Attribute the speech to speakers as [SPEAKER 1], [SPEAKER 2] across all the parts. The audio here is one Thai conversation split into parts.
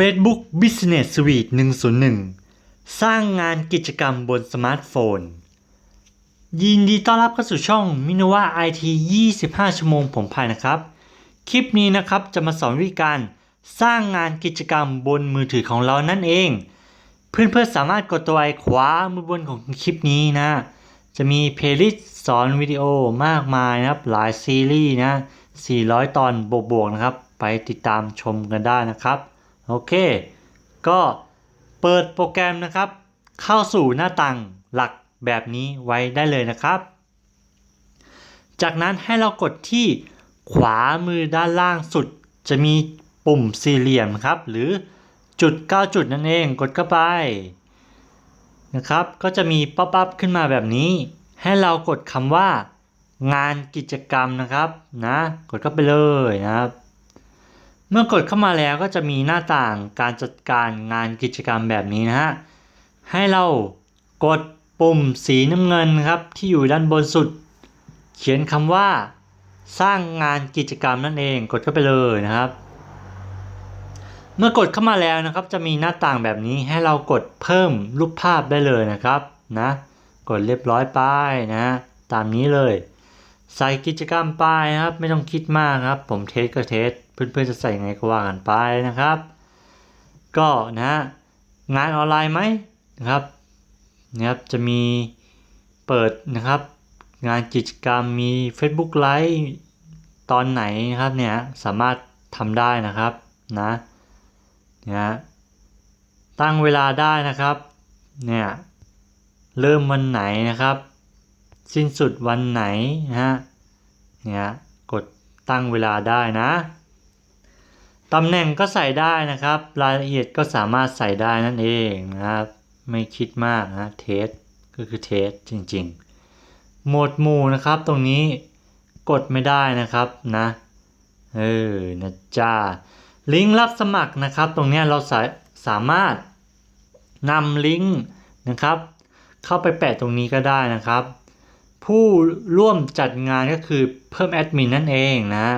[SPEAKER 1] Facebook Business Suite 101 สร้างงานกิจกรรมบนสมาร์ทโฟนยินดีต้อนรับเข้าสู่ช่องมินว่า IT 25 ชั่วโมงผมพายนะครับคลิปนี้นะครับจะมาสอนวิธีการสร้างงานกิจกรรมบนมือถือของเรานั่นเองเพื่อนๆสามารถกดตัวไอขวามือบนของคลิปนี้นะจะมีเพลย์ลิสต์สอนวิดีโอมากมายนะครับหลายซีรีส์นะ400 ตอนบวกๆนะครับไปติดตามชมกันได้นะครับโอเคก็เปิดโปรแกรมนะครับเข้าสู่หน้าต่างหลักแบบนี้ไว้ได้เลยนะครับจากนั้นให้เรากดที่ขวามือด้านล่างสุดจะมีปุ่มสี่เหลี่ยมครับหรือจุด9จุดนั่นเองกดเข้าไปนะครับก็จะมีป๊อปอัพขึ้นมาแบบนี้ให้เรากดคำว่างานกิจกรรมนะครับนะกดเข้าไปเลยนะครับเมื่อกดเข้ามาแล้วก็จะมีหน้าต่างการจัดการงานกิจกรรมแบบนี้นะฮะให้เรากดปุ่มสีน้ำเงินครับที่อยู่ด้านบนสุดเขียนคำว่าสร้างงานกิจกรรมนั่นเองกดเข้าไปเลยนะครับเมื่อกดเข้ามาแล้วนะครับจะมีหน้าต่างแบบนี้ให้เรากดเพิ่มรูปภาพได้เลยนะครับนะกดเรียบร้อยไปนะตามนี้เลยใส่กิจกรรมไปนะครับไม่ต้องคิดมากครับผมเทสก็เทสเพื่อนๆจะใส่ไงก็ว่ากันไปนะครับก็นะงานออนไลน์ไหมนะครับจะมีเปิดนะครับงานกิจกรรมมี Facebook Live ตอนไหนนะครับเนี่ยสามารถทำได้นะครับนะตั้งเวลาได้นะครับเนี่ยเริ่มวันไหนนะครับสิ้นสุดวันไหนนะฮะเนี่ยกดตั้งเวลาได้นะตำแหน่งก็ใส่ได้นะครับรายละเอียดก็สามารถใส่ได้นั่นเองนะครับไม่คิดมากนะเทสก็คือเทสจริงๆโหมดหมู่นะครับตรงนี้กดไม่ได้นะครับนะนะจ้าลิงก์รับสมัครนะครับตรงนี้เราสามารถนำลิงก์นะครับเข้าไปแปะตรงนี้ก็ได้นะครับผู้ร่วมจัดงานก็คือเพิ่มแอดมินนั่นเองนะ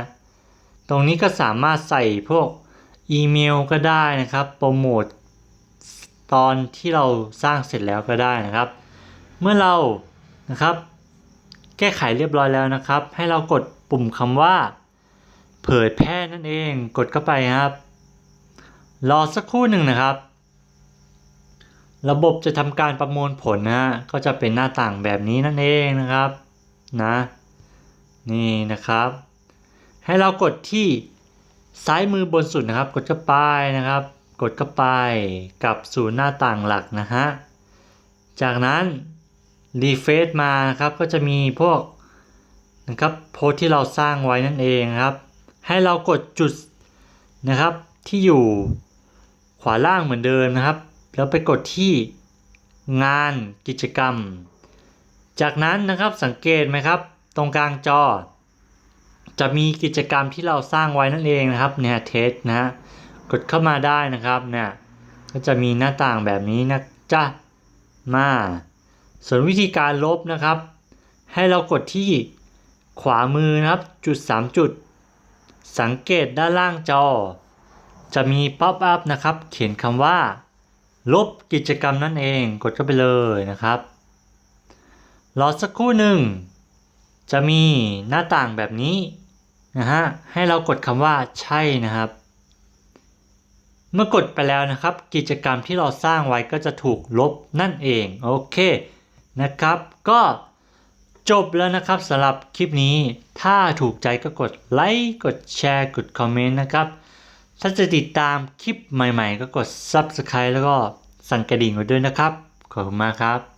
[SPEAKER 1] ตรงนี้ก็สามารถใส่พวกอีเมลก็ได้นะครับโปรโมทตอนที่เราสร้างเสร็จแล้วก็ได้นะครับเมื่อเรานะครับแก้ไขเรียบร้อยแล้วนะครับให้เรากดปุ่มคำว่าเผยแพร่นั่นเองกดเข้าไปครับรอสักครู่หนึ่งนะครับระบบจะทำการประมวลผลนะก็จะเป็นหน้าต่างแบบนี้นั่นเองนะครับนะนี่นะครับให้เรากดที่ซ้ายมือบนสุดนะครับกดเข้าไปนะครับกดเข้าไปกลับสู่หน้าต่างหลักนะฮะจากนั้นรีเฟรชมานะครับก็จะมีพวกนะครับโพสที่เราสร้างไว้นั่นเองครับให้เรากดจุดนะครับที่อยู่ขวาล่างเหมือนเดิมนะครับแล้วไปกดที่งานกิจกรรมจากนั้นนะครับสังเกตไหมครับตรงกลางจอจะมีกิจกรรมที่เราสร้างไว้นั่นเองนะครับเนี่ยเทสนะกดเข้ามาได้นะครับเนี่ยก็จะมีหน้าต่างแบบนี้นะจ๊ะมาส่วนวิธีการลบนะครับให้เรากดที่ขวามือนะครับจุด3จุดสังเกตด้านล่างจอจะมีป๊อปอัพนะครับเขียนคำว่าลบกิจกรรมนั่นเองกดเข้าไปเลยนะครับรอสักครู่หนึ่งจะมีหน้าต่างแบบนี้นะฮะให้เรากดคำว่าใช่นะครับเมื่อกดไปแล้วนะครับกิจกรรมที่เราสร้างไว้ก็จะถูกลบนั่นเองโอเคนะครับก็จบแล้วนะครับสำหรับคลิปนี้ถ้าถูกใจก็กดไลค์กดแชร์กดคอมเมนต์นะครับถ้าจะติดตามคลิปใหม่ๆก็กด Subscribe แล้วก็สั่นกระดิ่งไว้ด้วยนะครับขอบคุณมากครับ